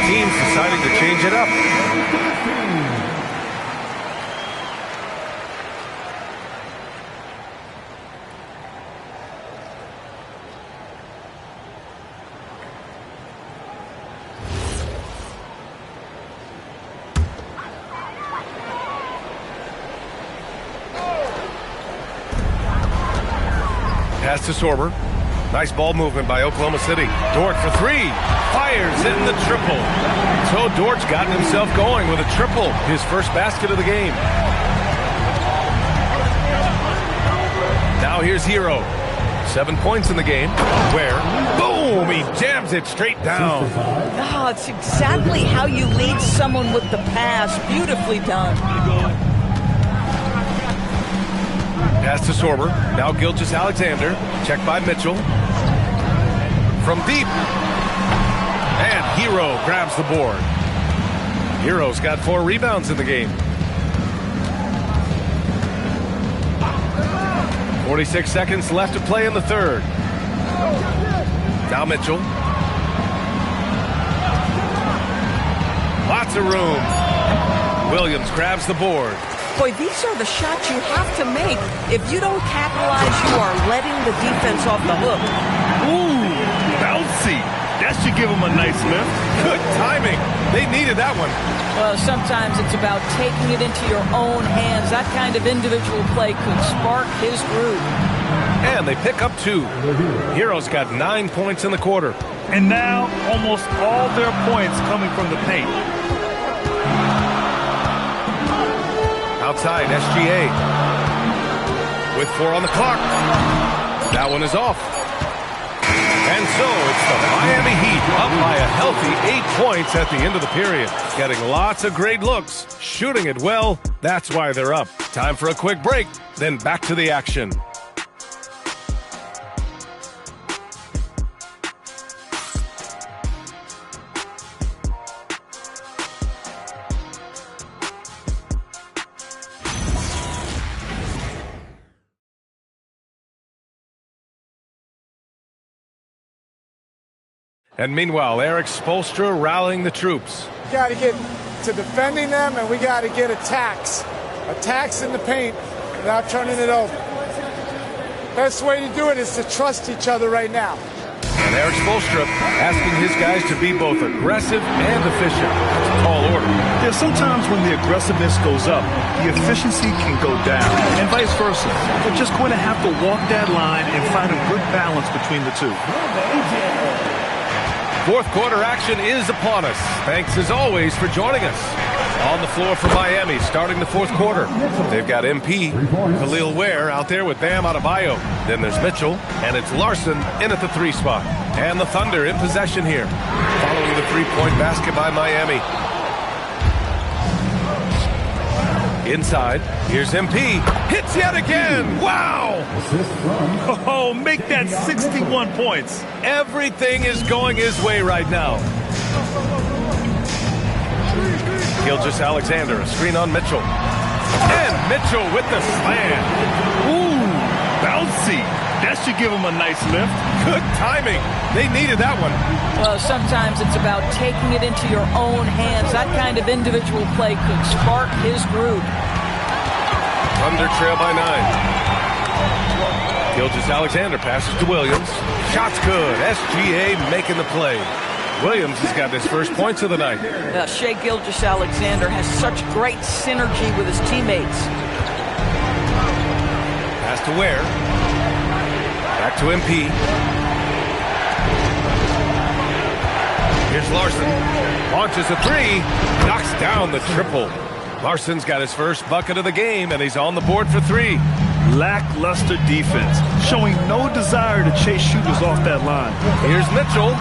Teams deciding to change it up. Pass to Sorber. Nice ball movement by Oklahoma City. Dort for three. Fires in the triple. So Dort's gotten himself going with a triple. His first basket of the game. Now here's Hero. 7 points in the game. Where? Boom! He jams it straight down. Oh, it's exactly how you lead someone with the pass. Beautifully done. Pass to Sorber. Now Gilgeous Alexander. Checked by Mitchell. From deep. And Hero grabs the board. Hero's got 4 rebounds in the game. 46 seconds left to play in the third. Now Mitchell. Lots of room. Williams grabs the board. Boy, these are the shots you have to make. If you don't capitalize, you are letting the defense off the hook. Ooh, bouncy. That should give him a nice lift. Good timing. They needed that one. Well, sometimes it's about taking it into your own hands. That kind of individual play could spark his groove. And they pick up 2. Hero's got 9 points in the quarter. And now almost all their points coming from the paint. Outside, SGA. With 4 on the clock. That one is off. And so it's the Miami Heat up by a healthy 8 points at the end of the period. Getting lots of great looks, shooting it well. That's why they're up. Time for a quick break, then back to the action. And meanwhile, Eric Spoelstra rallying the troops. We got to get to defending them, and we got to get attacks. Attacks in the paint without turning it over. Best way to do it is to trust each other right now. And Eric Spoelstra asking his guys to be both aggressive and efficient. That's a tall order. Yeah, sometimes when the aggressiveness goes up, the efficiency can go down, and vice versa. They're just going to have to walk that line and find a good balance between the two. Fourth quarter action is upon us. Thanks as always for joining us. On the floor for Miami starting the fourth quarter. They've got MP, Khalil Ware out there with Bam Adebayo. Then there's Mitchell, and it's Larson in at the 3 spot. And the Thunder in possession here. Following the 3-point basket by Miami. Inside, here's MP. Hits yet again! Wow! Oh, make that 61 points. Everything is going his way right now. Gilgeous Alexander, a screen on Mitchell. Mitchell with the slam. Ooh, bouncy. That should give him a nice lift. Good timing. They needed that one. Well, sometimes it's about taking it into your own hands. That kind of individual play could spark his groove. Thunder trail by 9. Gilgeous Alexander passes to Williams. Shot's good. SGA making the play. Williams has got his first points of the night. Shai Gilgeous Alexander has such great synergy with his teammates. Pass to Ware. Back to MP. Here's Larson. Launches a three. Knocks down the triple. Larson's got his first bucket of the game, and he's on the board for 3. Lackluster defense, showing no desire to chase shooters off that line. Here's Mitchell.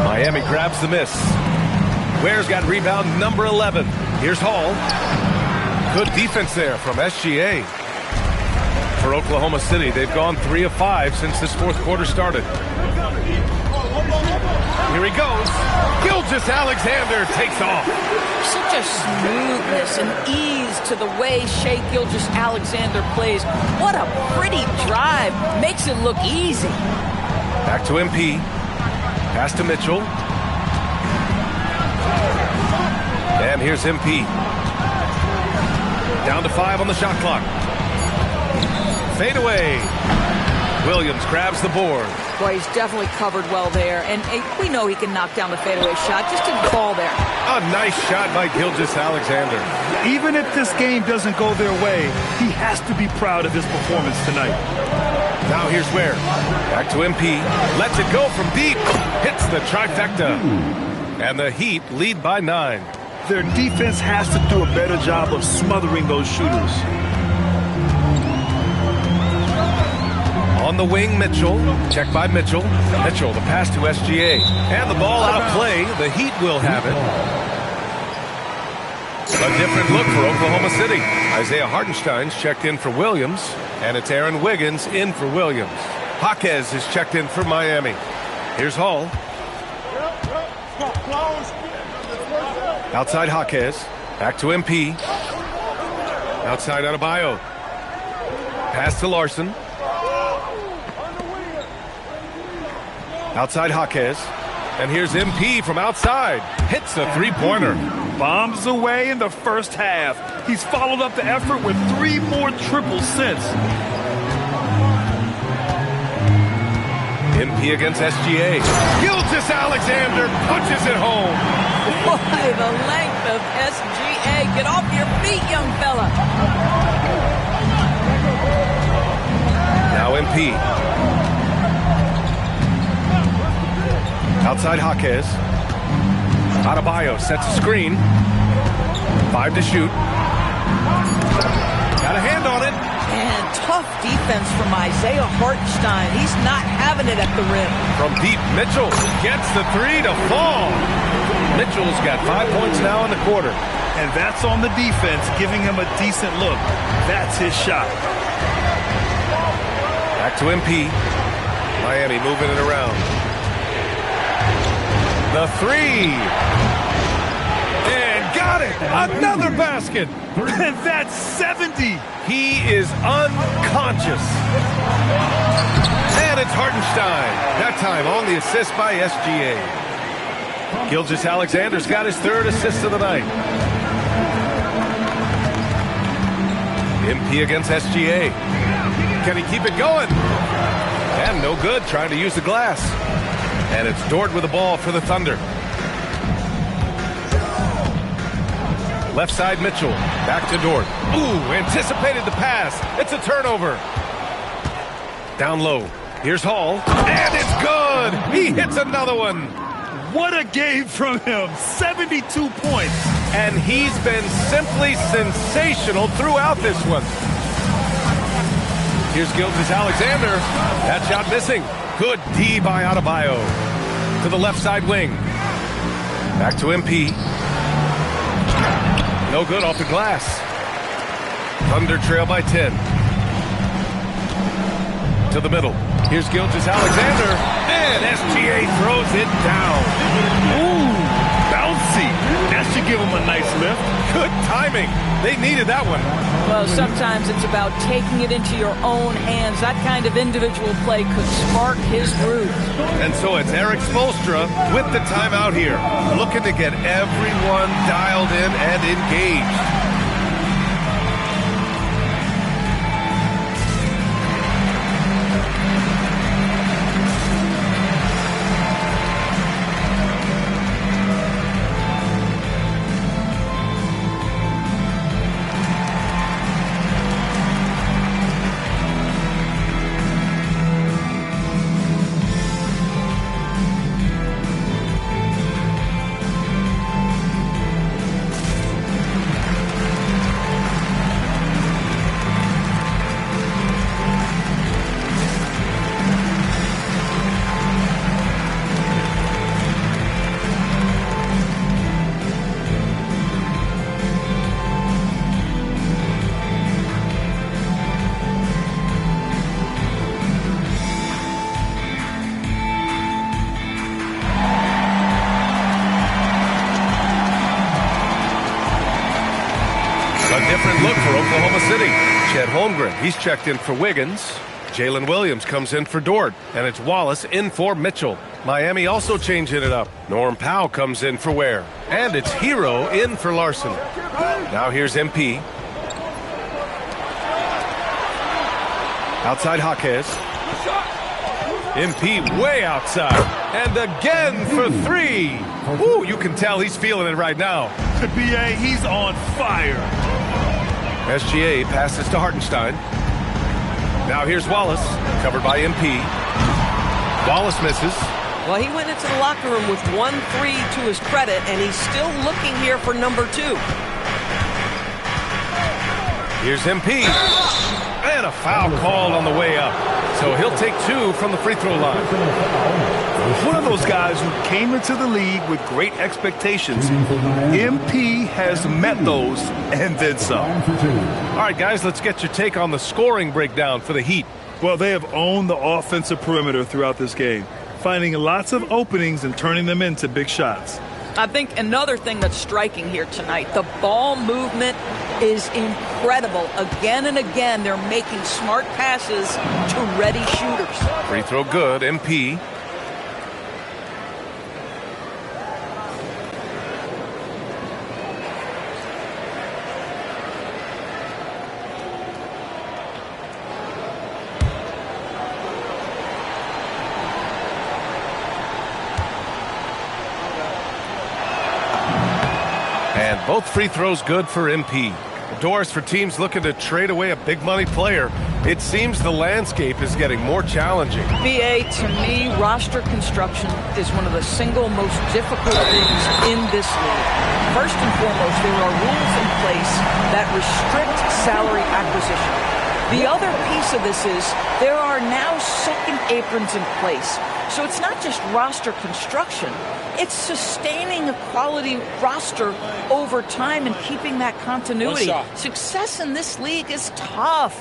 Miami grabs the miss. Ware's got rebound number 11. Here's Hall. Good defense there from SGA. For Oklahoma City, they've gone 3 of 5 since this fourth quarter started. Here he goes. Gilgeous Alexander takes off. Such a smoothness and ease to the way Shai Gilgeous Alexander plays. What a pretty drive. Makes it look easy. Back to MP. Pass to Mitchell. And here's MP. Down to 5 on the shot clock. Fade away. Williams grabs the board. Boy, he's definitely covered well there. And we know he can knock down the fadeaway shot. Just didn't fall there. A nice shot by Gilgeous Alexander. Even if this game doesn't go their way, he has to be proud of his performance tonight. Now here's Ware. Back to MP. Lets it go from deep. Hits the trifecta. And the Heat lead by 9. Their defense has to do a better job of smothering those shooters. On the wing, Mitchell. Check by Mitchell. Mitchell, the pass to SGA. And the ball out of play. The Heat will have it. A different look for Oklahoma City. Isaiah Hartenstein's checked in for Williams. And it's Aaron Wiggins in for Williams. Jaquez is checked in for Miami. Here's Hall. Outside Jaquez. Back to MP. Outside Adebayo. Pass to Larson. Outside Jaquez. And here's MP from outside. Hits the three-pointer. Bombs away in the first half. He's followed up the effort with 3 more triples since. MP against SGA. Gilgeous Alexander punches it home. Boy, the length of SGA. Get off your feet, young fella. Now MP. Outside Jaquez. Adebayo sets a screen. 5 to shoot. Got a hand on it. And tough defense from Isaiah Hartenstein. He's not having it at the rim. From deep, Mitchell gets the 3 to fall. Mitchell's got 5 points now in the quarter. And that's on the defense, giving him a decent look. That's his shot. Back to MP. Miami moving it around. The 3. And got it. Another basket. And that's 70. He is unconscious. And it's Hartenstein. That time on the assist by SGA. Gilgeous Alexander's got his 3rd assist of the night. MP against SGA. Can he keep it going? And no good, trying to use the glass. And it's Dort with the ball for the Thunder. Left side, Mitchell. Back to Dort. Ooh, anticipated the pass. It's a turnover. Down low. Here's Hall. And it's good. He hits another one. What a game from him. 72 points. And he's been simply sensational throughout this one. Here's Gilgeous Alexander. That shot missing. Good D by Adebayo. To the left side wing. Back to MP. No good off the glass. Thunder trail by 10. To the middle. Here's Gilgeous Alexander. And SGA throws it down. Ooh, bouncy. That you give him a nice lift. Good timing. They needed that one. Well, sometimes it's about taking it into your own hands. That kind of individual play could spark his groove. And so it's Eric Spoelstra with the timeout here, looking to get everyone dialed in and engaged. He's checked in for Wiggins. Jalen Williams comes in for Dort. And it's Wallace in for Mitchell. Miami also changing it up. Norm Powell comes in for Ware. And it's Hero in for Larson. Now here's MP. Outside Jaquez. MP way outside. And again for three. Woo, you can tell he's feeling it right now. To BA, he's on fire. SGA passes to Hartenstein. Now here's Wallace, covered by MP. Wallace misses. Well, he went into the locker room with 1-3 to his credit, and he's still looking here for number 2. Here's MP. And a foul called on the way up. So he'll take 2 from the free throw line. One of those guys who came into the league with great expectations. MP has met those and then some. All right, guys, let's get your take on the scoring breakdown for the Heat. Well, they have owned the offensive perimeter throughout this game, finding lots of openings and turning them into big shots. I think another thing that's striking here tonight, the ball movement is incredible. Again and again, they're making smart passes to ready shooters. Free throw good, MP. Both free throws good for MP. Doors for teams looking to trade away a big money player. It seems the landscape is getting more challenging. BA, to me, roster construction is one of the single most difficult things in this league. First and foremost, there are rules in place that restrict salary acquisition. The other piece of this is there are now second aprons in place. So it's not just roster construction, it's sustaining a quality roster over time and keeping that continuity. Success in this league is tough.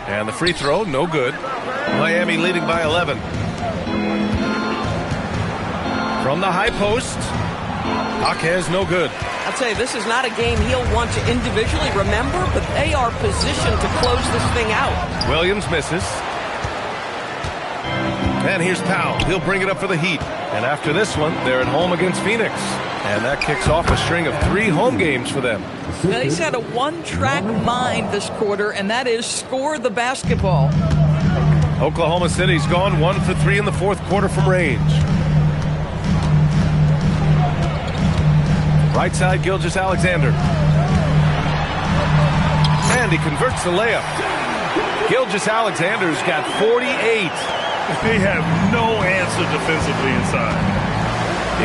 And the free throw, no good. Miami leading by 11. From the high post, Jaquez, no good. I'll tell you, this is not a game he'll want to individually remember, but they are positioned to close this thing out. Williams misses. And here's Powell. He'll bring it up for the Heat. And after this one, they're at home against Phoenix. And that kicks off a string of 3 home games for them. Now, he's had a one-track mind this quarter, and that is score the basketball. Oklahoma City's gone 1 for 3 in the fourth quarter from range. Right side, Gilgeous Alexander. And he converts the layup. Gilgeous Alexander's got 48. They have no answer defensively inside.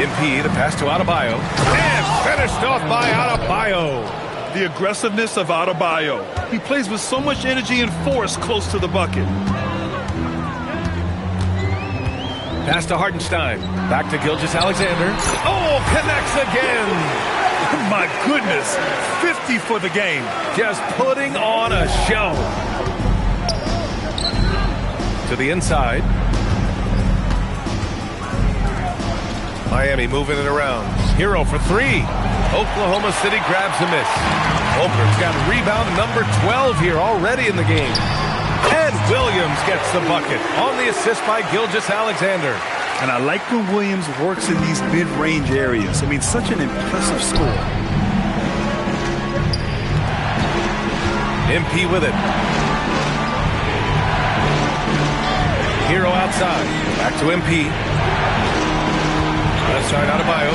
MP, the pass to Adebayo. And finished off by Adebayo. The aggressiveness of Adebayo. He plays with so much energy and force close to the bucket. Pass to Hartenstein. Back to Gilgeous Alexander. Oh, connects again. My goodness. 50 for the game. Just putting on a show. to the inside. Miami moving it around. Hero for three. Oklahoma City grabs a miss. Oakland's got rebound number 12 here already in the game. And Williams gets the bucket on the assist by Gilgeous Alexander. And I like when Williams works in these mid-range areas. I mean, such an impressive score. MP with it. Hero outside. Back to MP. Left side Adebayo.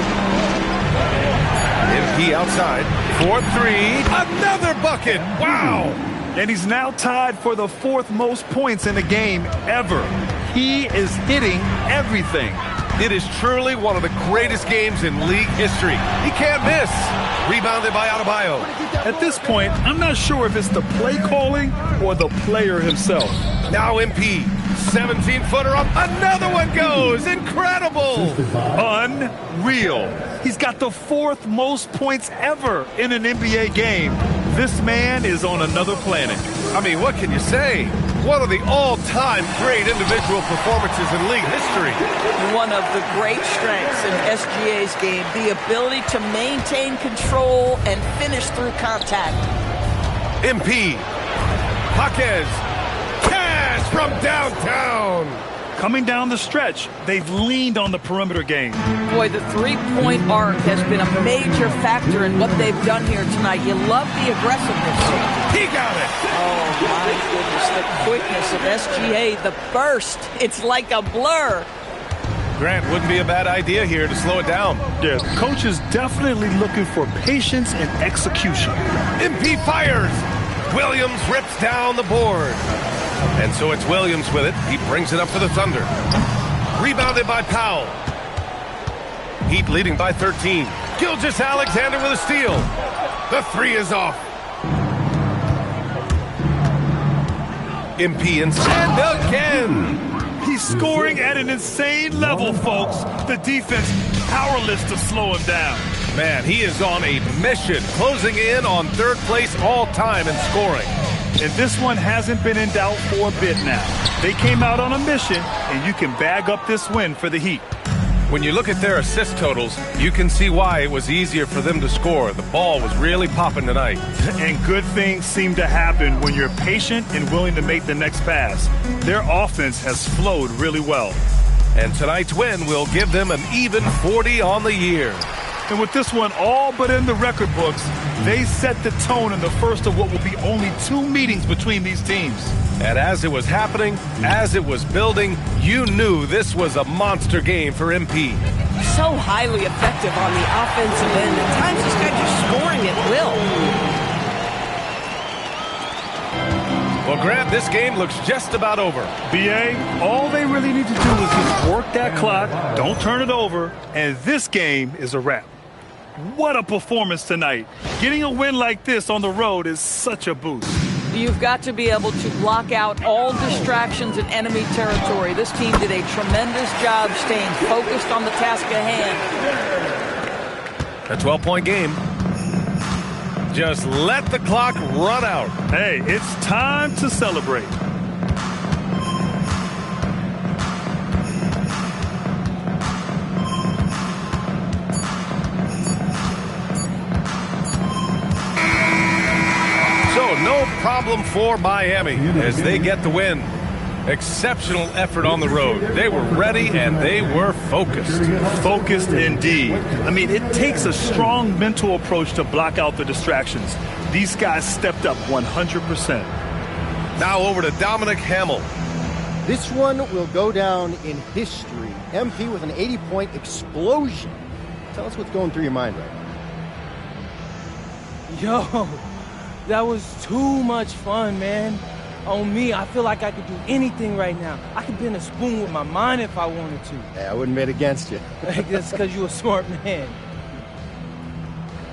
MP outside. 4-3. Another bucket. Wow. And he's now tied for the 4th most points in a game ever. He is hitting everything. It is truly one of the greatest games in league history. He can't miss. Rebounded by Adebayo. At this point, I'm not sure if it's the play calling or the player himself. Now MP. 17-footer up. Another one goes. Incredible. Unreal. He's got the 4th most points ever in an NBA game. This man is on another planet. I mean, what can you say? One of the all-time great individual performances in league history. One of the great strengths in SGA's game, the ability to maintain control and finish through contact. MP. Jaquez. Cash from downtown. Coming down the stretch, they've leaned on the perimeter game. Boy, the three-point arc has been a major factor in what they've done here tonight. You love the aggressiveness. He got it. Oh, my goodness, the quickness of SGA, the burst. It's like a blur. Grant, wouldn't be a bad idea here to slow it down. Yeah, the coach is definitely looking for patience and execution. MP fires. Williams rips down the board. And so it's Williams with it. He brings it up for the Thunder. Rebounded by Powell. Heat leading by 13. Gilgeous Alexander with a steal. The three is off. MP inside again. He's scoring at an insane level, folks. The defense powerless to slow him down. Man, he is on a mission, closing in on 3rd place all time in scoring. And this one hasn't been in doubt for a bit now. They came out on a mission, and you can bag up this win for the Heat. When you look at their assist totals, you can see why it was easier for them to score. The ball was really popping tonight. And good things seem to happen when you're patient and willing to make the next pass. Their offense has flowed really well. And tonight's win will give them an even 40 on the year. And with this one all but in the record books, they set the tone in the first of what will be only 2 meetings between these teams. And as it was happening, as it was building, you knew this was a monster game for MP. So highly effective on the offensive end. At times, this guy just scoring at will. Well, Grant, this game looks just about over. BA, all they really need to do is just work that clock, don't turn it over, and this game is a wrap. What a performance tonight. Getting a win like this on the road is such a boost. You've got to be able to block out all distractions in enemy territory. This team did a tremendous job staying focused on the task at hand. A 12-point game. Just let the clock run out. Hey, it's time to celebrate. So no problem for Miami as they get the win. Exceptional effort on the road. They were ready and they were focused. Focused indeed. I mean, it takes a strong mental approach to block out the distractions. These guys stepped up 100%. Now over to Dominic Hamill. This one will go down in history. MP with an 80-point explosion. Tell us what's going through your mind right now. Yo, that was too much fun, man. On me, I feel like I could do anything right now. I could bend a spoon with my mind if I wanted to. Hey, I wouldn't bet against you. That's because you're a smart man.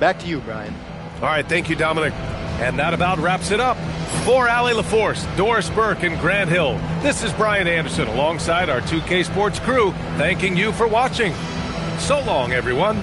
Back to you, Brian. All right, thank you, Dominic. And that about wraps it up. For Allie LaForce, Doris Burke, and Grant Hill, this is Brian Anderson alongside our 2K Sports crew, thanking you for watching. So long, everyone.